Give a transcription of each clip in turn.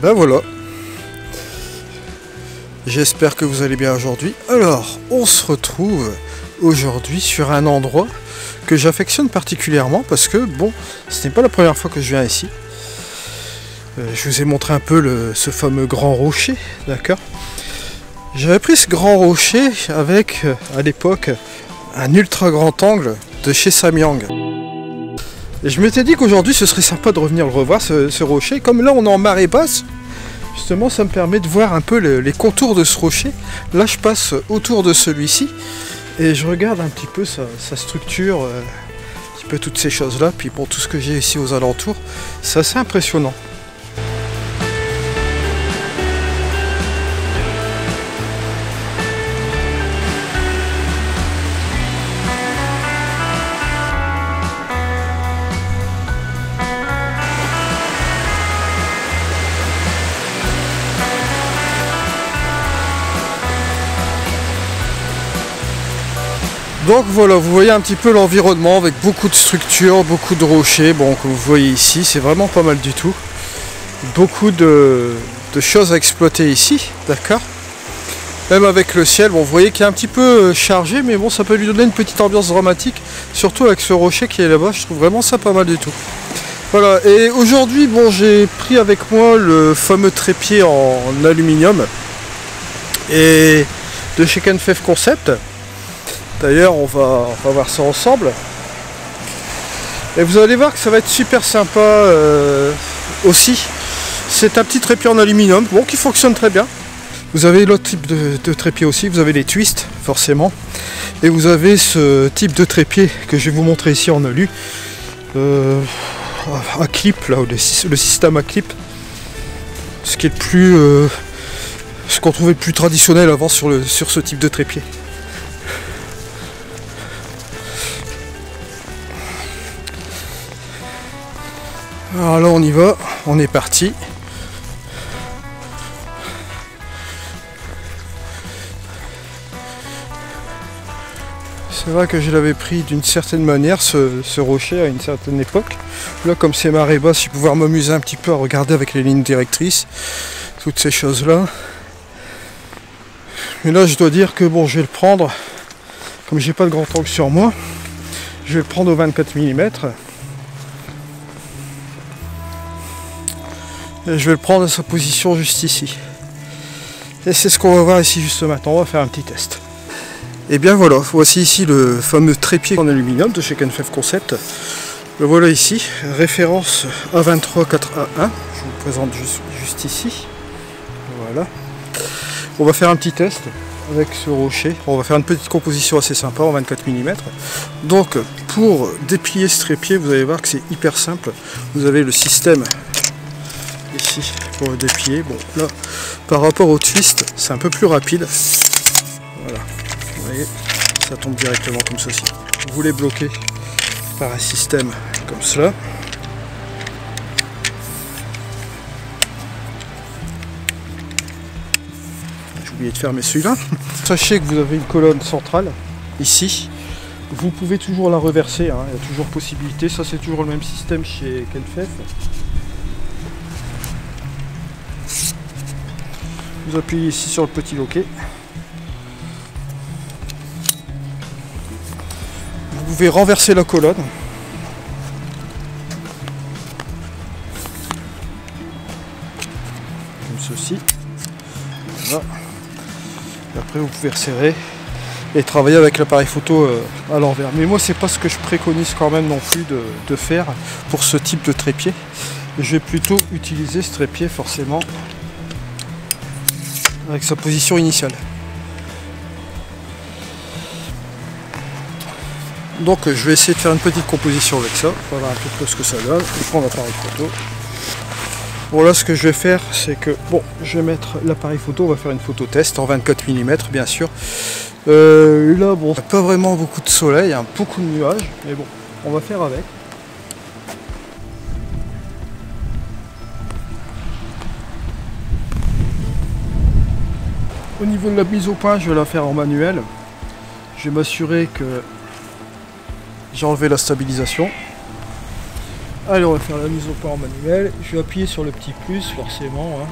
Ben voilà. J'espère que vous allez bien aujourd'hui. Alors, on se retrouve aujourd'hui sur un endroit que j'affectionne particulièrement parce que, bon, ce n'est pas la première fois que je viens ici. Je vous ai montré un peu ce fameux grand rocher, d'accord? J'avais pris ce grand rocher avec, à l'époque, un ultra grand angle de chez Samyang. Et je m'étais dit qu'aujourd'hui, ce serait sympa de revenir le revoir, ce rocher. Comme là, on est en marée basse, justement, ça me permet de voir un peu les contours de ce rocher. Là, je passe autour de celui-ci et je regarde un petit peu sa structure, un petit peu toutes ces choses-là. Puis pour tout ce que j'ai ici aux alentours, c'est assez impressionnant. Donc voilà, vous voyez un petit peu l'environnement avec beaucoup de structures, beaucoup de rochers. Bon, comme vous voyez ici, c'est vraiment pas mal du tout. Beaucoup de choses à exploiter ici, d'accord? Même avec le ciel, bon, vous voyez qu'il est un petit peu chargé, mais bon, ça peut lui donner une petite ambiance dramatique. Surtout avec ce rocher qui est là-bas, je trouve vraiment ça pas mal du tout. Voilà, et aujourd'hui, bon, j'ai pris avec moi le fameux trépied en aluminium et de chez Kenfeff Concept. D'ailleurs, on va voir ça ensemble. Et vous allez voir que ça va être super sympa aussi. C'est un petit trépied en aluminium, bon, qui fonctionne très bien. Vous avez l'autre type de trépied aussi, vous avez les twists, forcément. Et vous avez ce type de trépied que je vais vous montrer ici en alu. À clip, là, le système à clip. Ce qui est le plus... ce qu'on trouvait le plus traditionnel avant sur ce type de trépied. Alors là on y va, on est parti. C'est vrai que je l'avais pris d'une certaine manière ce rocher à une certaine époque. Là comme c'est marée basse, je vais pouvoir m'amuser un petit peu à regarder avec les lignes directrices, toutes ces choses là. Mais là je dois dire que bon, je vais le prendre, comme j'ai pas de grand angle sur moi, je vais le prendre au 24 mm. Et je vais le prendre à sa position juste ici. Et c'est ce qu'on va voir ici juste maintenant, on va faire un petit test. Et bien voilà, voici ici le fameux trépied en aluminium de chez Kenfeff Concept. Le voilà ici, référence A234A1, je vous le présente juste ici. Voilà. On va faire un petit test avec ce rocher, on va faire une petite composition assez sympa en 24 mm. Donc pour déplier ce trépied, vous allez voir que c'est hyper simple. Vous avez le système ici pour le déplier. Bon là par rapport au twist c'est un peu plus rapide. Voilà, vous voyez, ça tombe directement comme ceci. Vous les bloquez par un système comme cela. J'ai oublié de fermer celui-là. Sachez que vous avez une colonne centrale ici. Vous pouvez toujours la reverser, hein. Il y a toujours possibilité. Ça c'est toujours le même système chez Kenfeff. Vous appuyez ici sur le petit loquet. Vous pouvez renverser la colonne. Comme ceci. Voilà. Et après vous pouvez resserrer et travailler avec l'appareil photo à l'envers. Mais moi c'est pas ce que je préconise quand même non plus de faire pour ce type de trépied. Je vais plutôt utiliser ce trépied forcément avec sa position initiale. Donc je vais essayer de faire une petite composition avec ça, on va voir un petit peu ce que ça donne. Je prends l'appareil photo. Bon là ce que je vais faire c'est que bon, je vais mettre l'appareil photo, on va faire une photo test en 24 mm bien sûr. Là bon, pas vraiment beaucoup de soleil, hein, beaucoup de nuages, mais bon, on va faire avec. Au niveau de la mise au point, je vais la faire en manuel. Je vais m'assurer que j'ai enlevé la stabilisation. Allez, on va faire la mise au point en manuel. Je vais appuyer sur le petit plus, forcément. Hein.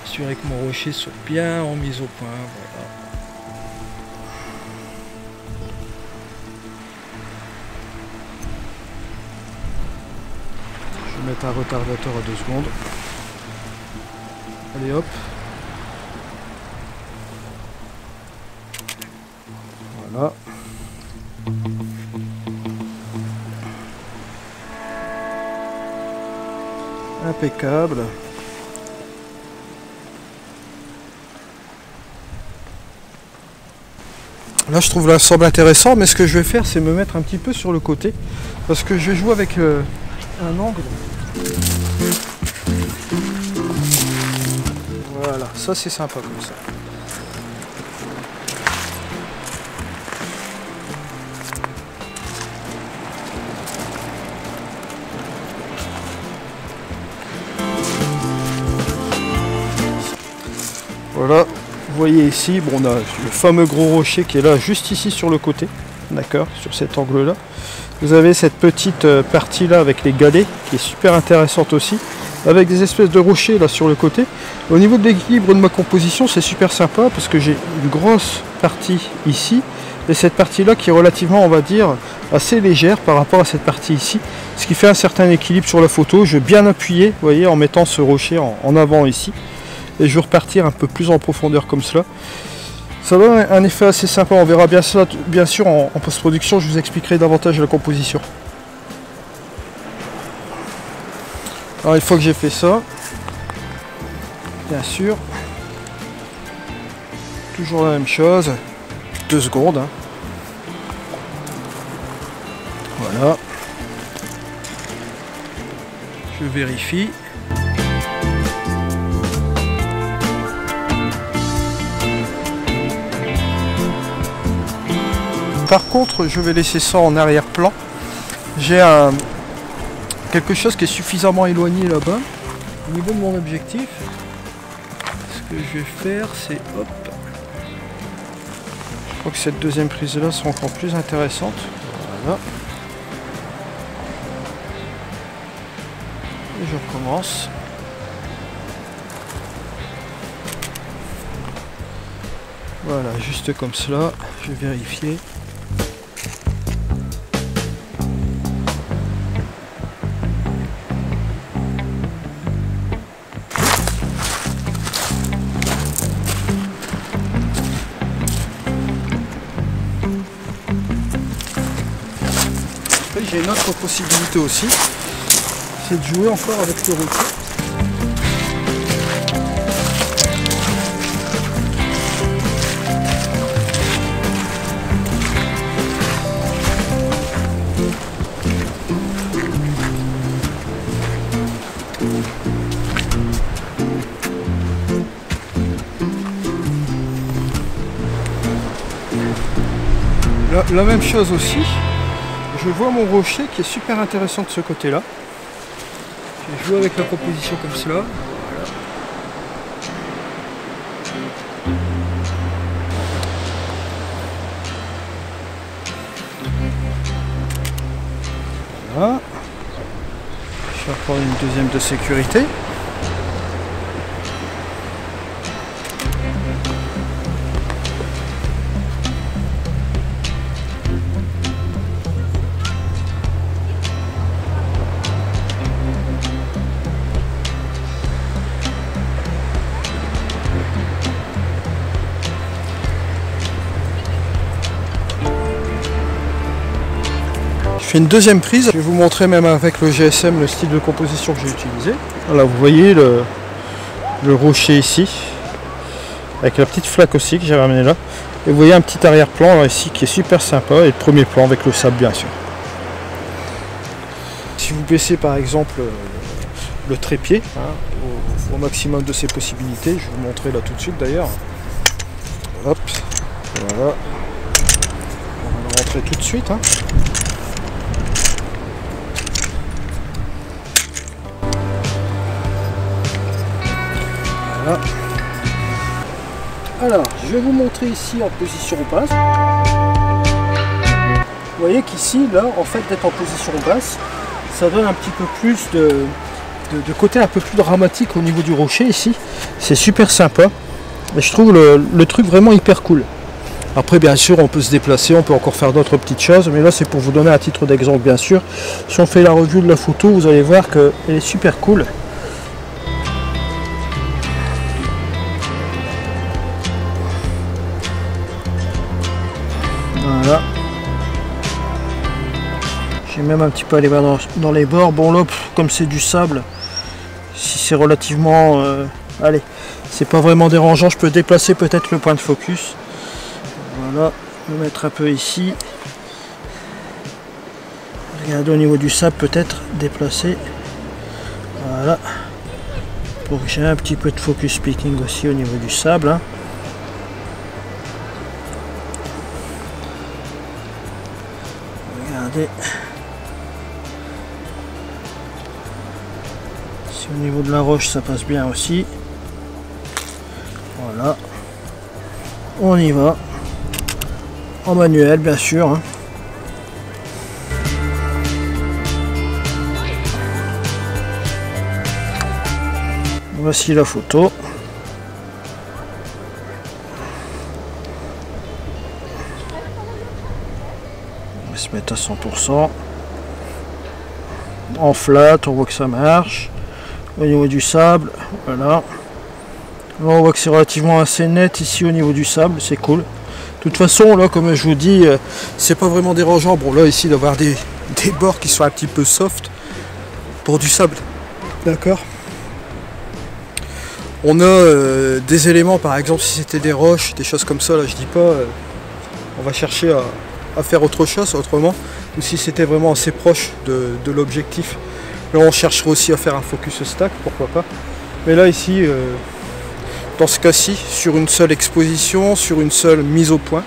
Assurer que mon rocher soit bien en mise au point. Voilà. Je vais mettre un retardateur à 2 secondes. Allez hop. Voilà. Impeccable. Là je trouve l'ensemble intéressant, mais ce que je vais faire c'est me mettre un petit peu sur le côté parce que je vais jouer avec un angle. Voilà, ça c'est sympa comme ça. Voilà, vous voyez ici, bon, on a le fameux gros rocher qui est là, juste ici sur le côté, d'accord, sur cet angle-là. Vous avez cette petite partie-là avec les galets, qui est super intéressante aussi, avec des espèces de rochers là sur le côté. Au niveau de l'équilibre de ma composition, c'est super sympa, parce que j'ai une grosse partie ici, et cette partie-là qui est relativement, on va dire, assez légère par rapport à cette partie ici, ce qui fait un certain équilibre sur la photo. Je vais bien appuyer, vous voyez, en mettant ce rocher en avant ici. Et je vais repartir un peu plus en profondeur comme cela. Ça donne un effet assez sympa. On verra bien cela, bien sûr, en post-production. Je vous expliquerai davantage la composition. Alors une fois que j'ai fait ça, bien sûr, toujours la même chose. 2 secondes. Hein. Voilà. Je vérifie. Par contre, je vais laisser ça en arrière-plan. J'ai quelque chose qui est suffisamment éloigné là-bas. Au niveau de mon objectif, ce que je vais faire, c'est hop. Je crois que cette deuxième prise-là sera encore plus intéressante. Voilà. Et je recommence. Voilà, juste comme cela. Je vais vérifier. J'ai une autre possibilité aussi, c'est de jouer encore avec le rocher. La même chose aussi. Je vois mon rocher qui est super intéressant de ce côté-là. Je vais jouer avec la composition comme cela. Voilà. Je vais prendre une deuxième de sécurité. Je fais une deuxième prise, je vais vous montrer même avec le GSM le style de composition que j'ai utilisé. Voilà, vous voyez le rocher ici, avec la petite flaque aussi que j'ai ramené là. Et vous voyez un petit arrière-plan ici qui est super sympa, et le premier plan avec le sable bien sûr. Si vous baissez par exemple le trépied au maximum de ses possibilités, je vais vous montrer là tout de suite d'ailleurs. Hop, voilà. On va rentrer tout de suite. Hein. Voilà. Alors, je vais vous montrer ici en position basse. Vous voyez qu'ici, là, en fait, d'être en position basse, ça donne un petit peu plus de côté un peu plus dramatique au niveau du rocher ici. C'est super sympa. Et je trouve le truc vraiment hyper cool. Après bien sûr on peut se déplacer, on peut encore faire d'autres petites choses, mais là c'est pour vous donner un titre d'exemple bien sûr. Si on fait la revue de la photo, vous allez voir qu'elle est super cool. Voilà. J'ai même un petit peu allé voir dans les bords. Bon là, comme c'est du sable, si c'est relativement... allez, c'est pas vraiment dérangeant, je peux déplacer peut-être le point de focus. Voilà, le mettre un peu ici. Regardez au niveau du sable, peut-être déplacer. Voilà. Pour que j'ai un petit peu de focus picking aussi au niveau du sable. Hein. Regardez. Si au niveau de la roche ça passe bien aussi. Voilà. On y va. En manuel bien sûr. Hein. Voici la photo. On va se mettre à 100%. En flat, on voit que ça marche. Au niveau du sable, voilà. Là, on voit que c'est relativement assez net ici au niveau du sable, c'est cool. De toute façon, là, comme je vous dis, c'est pas vraiment dérangeant. Bon, là, ici, d'avoir des bords qui sont un petit peu soft pour du sable. D'accord. On a des éléments, par exemple, si c'était des roches, des choses comme ça, là, je dis pas, on va chercher à faire autre chose autrement. Ou si c'était vraiment assez proche de l'objectif, là, on chercherait aussi à faire un focus stack, pourquoi pas. Mais là, ici, dans ce cas-ci, sur une seule exposition, sur une seule mise au point,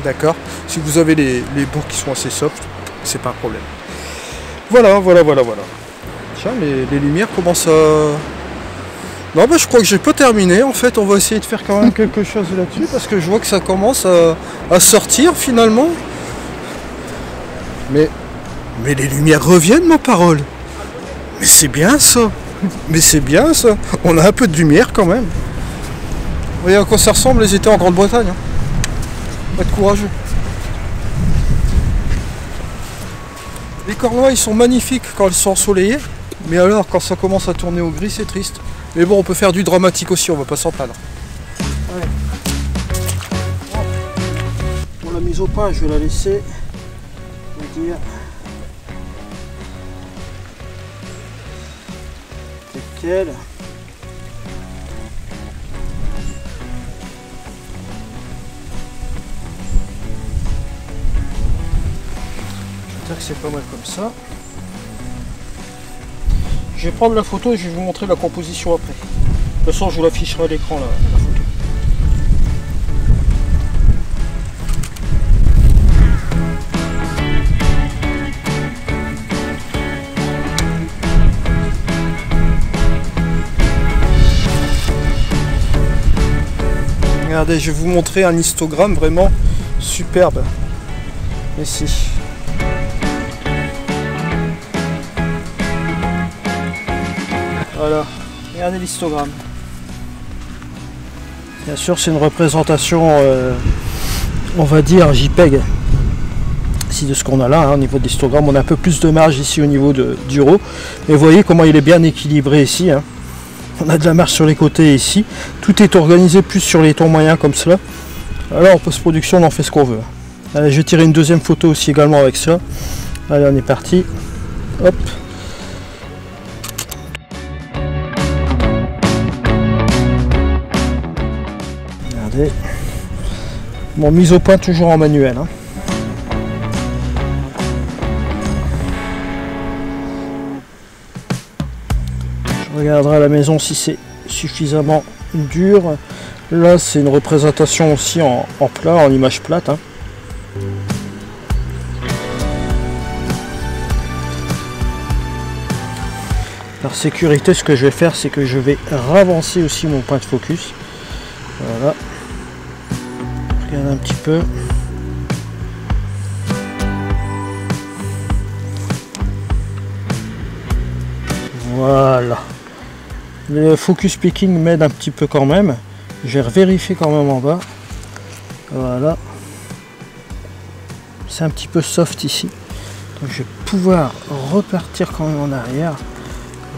d'accord. Si vous avez les bords qui sont assez soft, c'est pas un problème. Voilà. Tiens, les lumières commencent à... Non, bah, je crois que j'ai pas terminé. En fait, on va essayer de faire quand même quelque chose là-dessus parce que je vois que ça commence à sortir finalement. Mais les lumières reviennent, ma parole. Mais c'est bien ça. Mais c'est bien ça. On a un peu de lumière quand même. Vous voyez à quoi ça ressemble les étés en Grande-Bretagne. Hein. Pas de courageux. Les Cornouailles, ils sont magnifiques quand ils sont ensoleillés. Mais alors, quand ça commence à tourner au gris, c'est triste. Mais bon, on peut faire du dramatique aussi, on va pas s'en plaindre. Ouais. Pour la mise au point, je vais la laisser. On va dire. Telle quelle. Je vais dire que c'est pas mal comme ça. Je vais prendre la photo et je vais vous montrer la composition après. De toute façon, je vous l'afficherai à l'écran la photo. Regardez, je vais vous montrer un histogramme vraiment superbe. Ici. Voilà, regardez l'histogramme. Bien sûr, c'est une représentation, on va dire JPEG. Ici de ce qu'on a là, hein, au niveau de l'histogramme, on a un peu plus de marge ici au niveau du RAW. Mais vous voyez comment il est bien équilibré ici. Hein. On a de la marge sur les côtés ici. Tout est organisé plus sur les tons moyens comme cela. Alors en post-production, on en fait ce qu'on veut. Allez, je vais tirer une deuxième photo aussi également avec ça. Allez, on est parti. Hop. Bon, mise au point toujours en manuel. Hein. Je regarderai à la maison si c'est suffisamment dur. Là, c'est une représentation aussi en plat, en image plate. Hein. Par sécurité, ce que je vais faire, c'est que je vais ravancer aussi mon point de focus. Voilà. Regarde un petit peu. Voilà. Le focus picking m'aide un petit peu quand même. Je vais vérifier quand même en bas. Voilà. C'est un petit peu soft ici. Donc je vais pouvoir repartir quand même en arrière.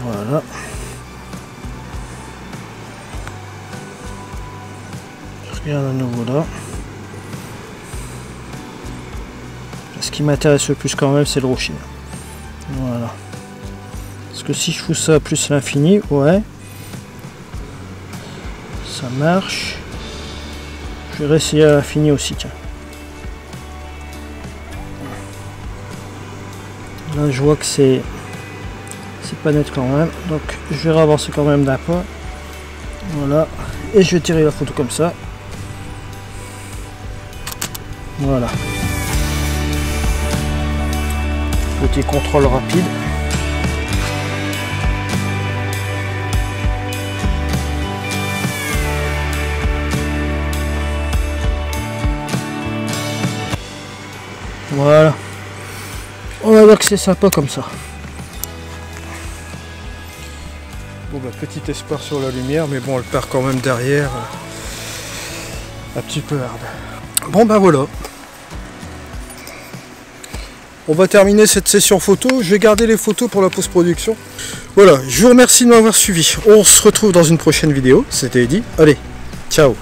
Voilà. Je regarde à nouveau là. Ce qui m'intéresse le plus quand même, c'est le rocher. Voilà. Parce que si je fous ça plus l'infini, ouais. Ça marche. Je vais réessayer à l'infini aussi, tiens. Là je vois que c'est pas net quand même, donc je vais avancer quand même d'un pas. Voilà, et je vais tirer la photo comme ça. Voilà, petit contrôle rapide. Voilà, on va voir que c'est sympa comme ça. Bon bah petit espoir sur la lumière, mais bon elle part quand même derrière. Un petit peu hard. Bon bah voilà. On va terminer cette session photo. Je vais garder les photos pour la post-production. Voilà, je vous remercie de m'avoir suivi. On se retrouve dans une prochaine vidéo. C'était Eddy. Allez, ciao.